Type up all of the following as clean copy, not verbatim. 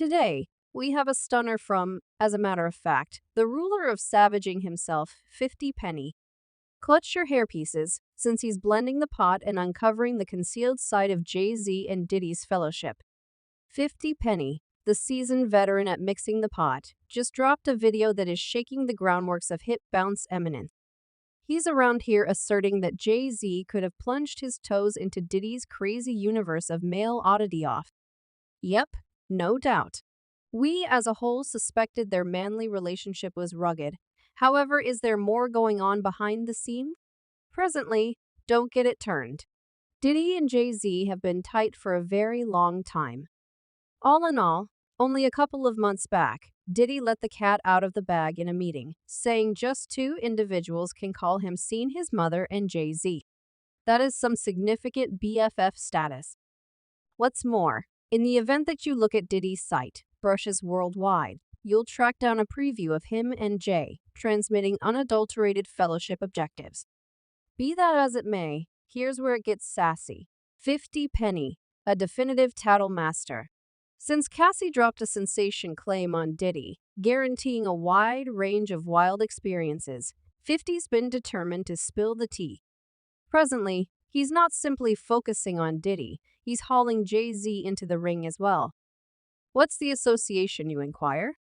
Today, we have a stunner from, as a matter of fact, the ruler of savaging himself, 50 Penny. Clutch your hairpieces, since he's blending the pot and uncovering the concealed side of Jay-Z and Diddy's fellowship. 50 Penny, the seasoned veteran at mixing the pot, just dropped a video that is shaking the groundworks of hip bounce eminence. He's around here asserting that Jay-Z could have plunged his toes into Diddy's crazy universe of male oddity off. Yep, no doubt. We as a whole suspected their manly relationship was rugged. However, is there more going on behind the scenes? Presently, don't get it turned. Diddy and Jay-Z have been tight for a very long time. All in all, only a couple of months back, Diddy let the cat out of the bag in a meeting, saying just two individuals can call him seen his mother and Jay-Z. That is some significant BFF status. What's more, in the event that you look at Diddy's site, Brushes Worldwide, you'll track down a preview of him and Jay, transmitting unadulterated fellowship objectives. Be that as it may, here's where it gets sassy. 50 Penny, a definitive tattle master. Since Cassie dropped a sensation claim on Diddy, guaranteeing a wide range of wild experiences, 50's been determined to spill the tea. Presently, he's not simply focusing on Diddy, he's hauling Jay-Z into the ring as well. What's the association, you inquire?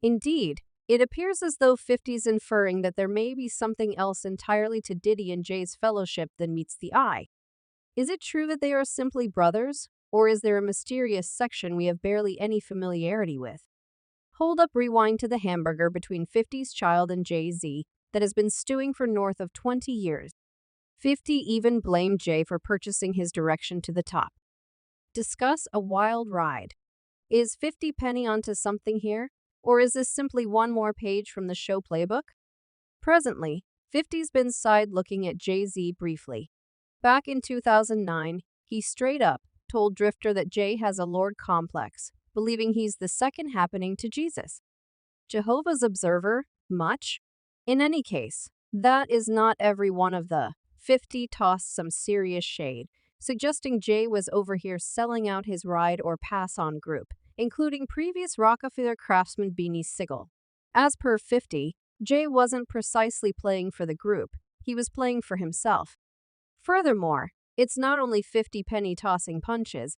Indeed, it appears as though 50's inferring that there may be something else entirely to Diddy and Jay's fellowship than meets the eye. Is it true that they are simply brothers, or is there a mysterious section we have barely any familiarity with? Hold up, rewind to the hamburger between 50's child and Jay-Z that has been stewing for north of 20 years. 50 even blamed Jay for purchasing his direction to the top. Discuss a wild ride. Is 50 Penny onto something here, or is this simply one more page from the show playbook? Presently, 50's been side-looking at Jay-Z briefly. Back in 2009, he straight up told Drifter that Jay has a Lord complex, believing he's the second happening to Jesus. Jehovah's Observer, much? In any case, that is not every one of the 50 tossed some serious shade, suggesting Jay was over here selling out his ride or pass-on group, including previous Rockefeller craftsman Beanie Sigel. As per 50, Jay wasn't precisely playing for the group, he was playing for himself. Furthermore, it's not only 50 Penny tossing punches.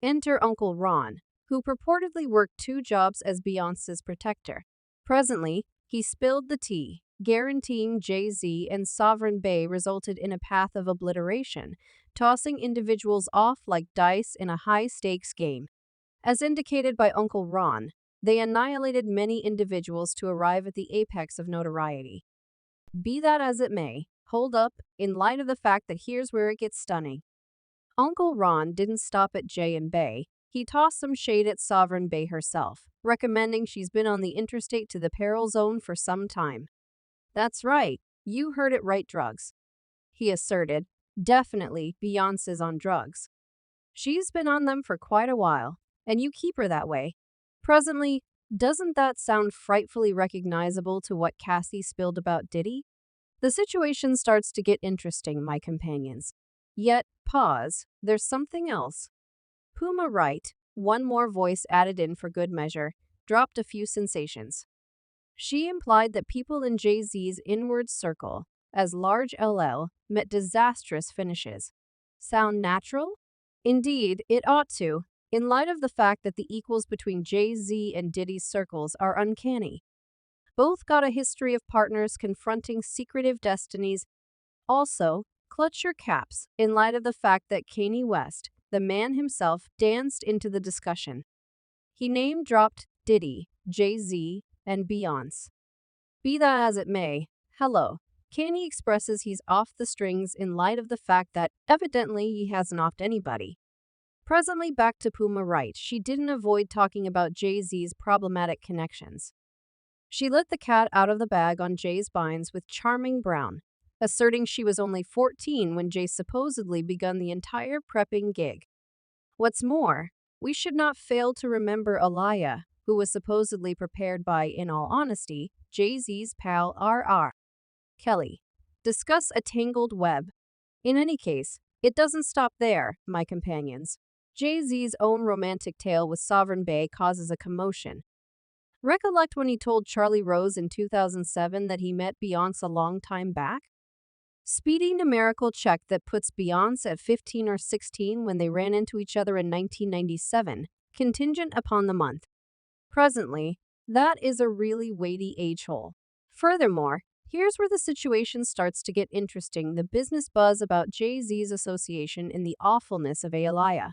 Enter Uncle Ron, who purportedly worked two jobs as Beyoncé's protector. Presently, he spilled the tea, guaranteeing Jay-Z and Sovereign Bay resulted in a path of obliteration, tossing individuals off like dice in a high-stakes game. As indicated by Uncle Ron, they annihilated many individuals to arrive at the apex of notoriety. Be that as it may, hold up, in light of the fact that here's where it gets stunning. Uncle Ron didn't stop at Jay and Bay, he tossed some shade at Sovereign Bay herself, recommending she's been on the interstate to the peril zone for some time. That's right, you heard it right, drugs. He asserted, definitely Beyoncé's on drugs. She's been on them for quite a while, and you keep her that way. Presently, doesn't that sound frightfully recognizable to what Cassie spilled about Diddy? The situation starts to get interesting, my companions. Yet, pause, there's something else. Puma Wright, one more voice added in for good measure, dropped a few sensations. She implied that people in Jay-Z's inward circle, as large LL, met disastrous finishes. Sound natural? Indeed, it ought to, in light of the fact that the equals between Jay-Z and Diddy's circles are uncanny. Both got a history of partners confronting secretive destinies. Also, clutch your caps in light of the fact that Kanye West, the man himself, danced into the discussion. He name-dropped Diddy, Jay-Z, and Beyoncé. Be that as it may, hello, Kanye expresses he's off the strings in light of the fact that evidently he hasn't offed anybody. Presently back to Puma Wright, she didn't avoid talking about Jay-Z's problematic connections. She let the cat out of the bag on Jay's binds with Charming Brown, asserting she was only 14 when Jay supposedly begun the entire prepping gig. What's more, we should not fail to remember Aliyah, who was supposedly prepared by, in all honesty, Jay-Z's pal R.R. Kelly. Discuss a tangled web. In any case, it doesn't stop there, my companions. Jay-Z's own romantic tale with Sovereign Bay causes a commotion. Recollect when he told Charlie Rose in 2007 that he met Beyonce a long time back? Speedy numerical check that puts Beyonce at 15 or 16 when they ran into each other in 1997, contingent upon the month. Presently, that is a really weighty age hole. Furthermore, here's where the situation starts to get interesting: the business buzz about Jay-Z's association in the awfulness of Aaliyah.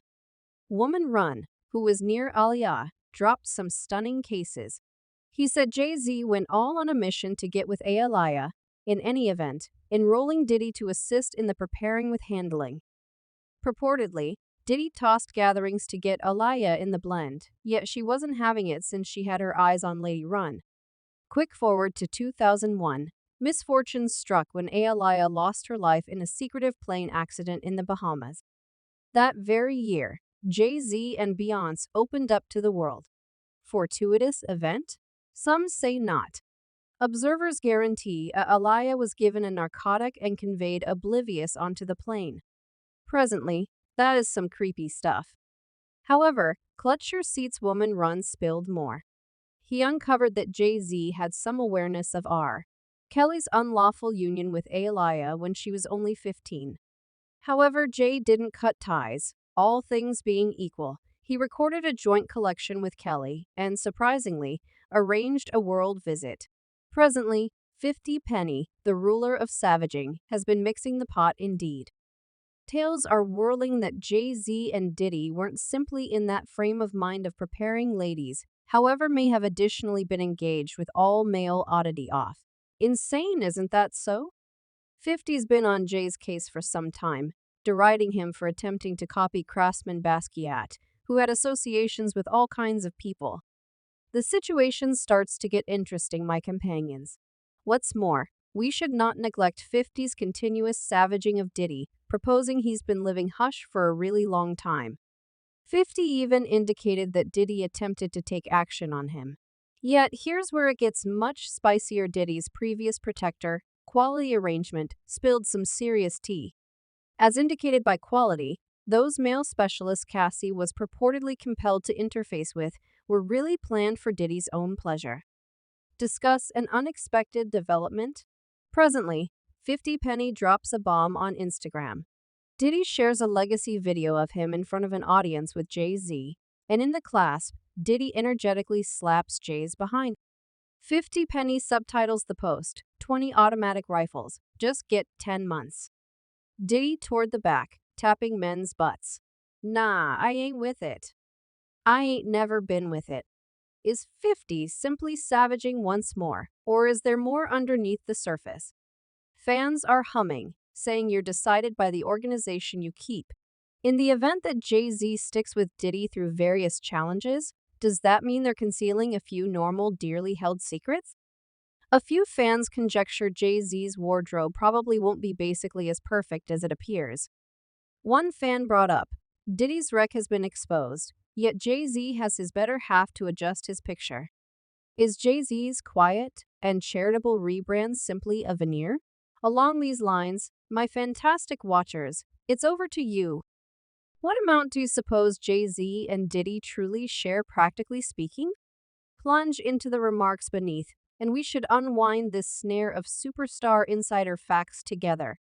Woman Run, who was near Aliyah, dropped some stunning cases. He said Jay-Z went all on a mission to get with Aaliyah, in any event, enrolling Diddy to assist in the preparing with handling. Purportedly, Diddy tossed gatherings to get Aliyah in the blend, yet she wasn't having it since she had her eyes on Lady Run. Quick forward to 2001, misfortunes struck when Aaliyah lost her life in a secretive plane accident in the Bahamas. That very year, Jay-Z and Beyonce opened up to the world. Fortuitous event? Some say not. Observers guarantee Aliyah was given a narcotic and conveyed oblivious onto the plane. Presently, that is some creepy stuff. However, Clutch Your Seat's Woman Run spilled more. He uncovered that Jay-Z had some awareness of R. Kelly's unlawful union with Aaliyah when she was only 15. However, Jay didn't cut ties. All things being equal, he recorded a joint collection with Kelly and, surprisingly, arranged a world visit. Presently, 50 Penny, the ruler of savaging, has been mixing the pot indeed. Tales are whirling that Jay-Z and Diddy weren't simply in that frame of mind of preparing ladies, however may have additionally been engaged with all-male oddity off. Insane, isn't that so? 50's been on Jay's case for some time, deriding him for attempting to copy craftsman Basquiat, who had associations with all kinds of people. The situation starts to get interesting, my companions. What's more, we should not neglect 50's continuous savaging of Diddy, proposing he's been living hush for a really long time. 50 even indicated that Diddy attempted to take action on him. Yet, here's where it gets much spicier. Diddy's previous protector, Quality Arrangement, spilled some serious tea. As indicated by Quality, those male specialists Cassie was purportedly compelled to interface with were really planned for Diddy's own pleasure. Discuss an unexpected development? Presently, 50 Penny drops a bomb on Instagram. Diddy shares a legacy video of him in front of an audience with Jay-Z, and in the clasp, Diddy energetically slaps Jay's behind. 50 Penny subtitles the post, 20 automatic rifles, just get 10 months. Diddy toward the back, tapping men's butts. Nah, I ain't with it. I ain't never been with it. Is 50 simply savaging once more, or is there more underneath the surface? Fans are humming, saying you're decided by the organization you keep. In the event that Jay-Z sticks with Diddy through various challenges, does that mean they're concealing a few normal, dearly held secrets? A few fans conjecture Jay-Z's wardrobe probably won't be basically as perfect as it appears. One fan brought up, Diddy's wreck has been exposed, yet Jay-Z has his better half to adjust his picture. Is Jay-Z's quiet and charitable rebrand simply a veneer? Along these lines, my fantastic watchers, it's over to you. What amount do you suppose Jay-Z and Diddy truly share, practically speaking? Plunge into the remarks beneath, and we should unwind this snare of superstar insider facts together.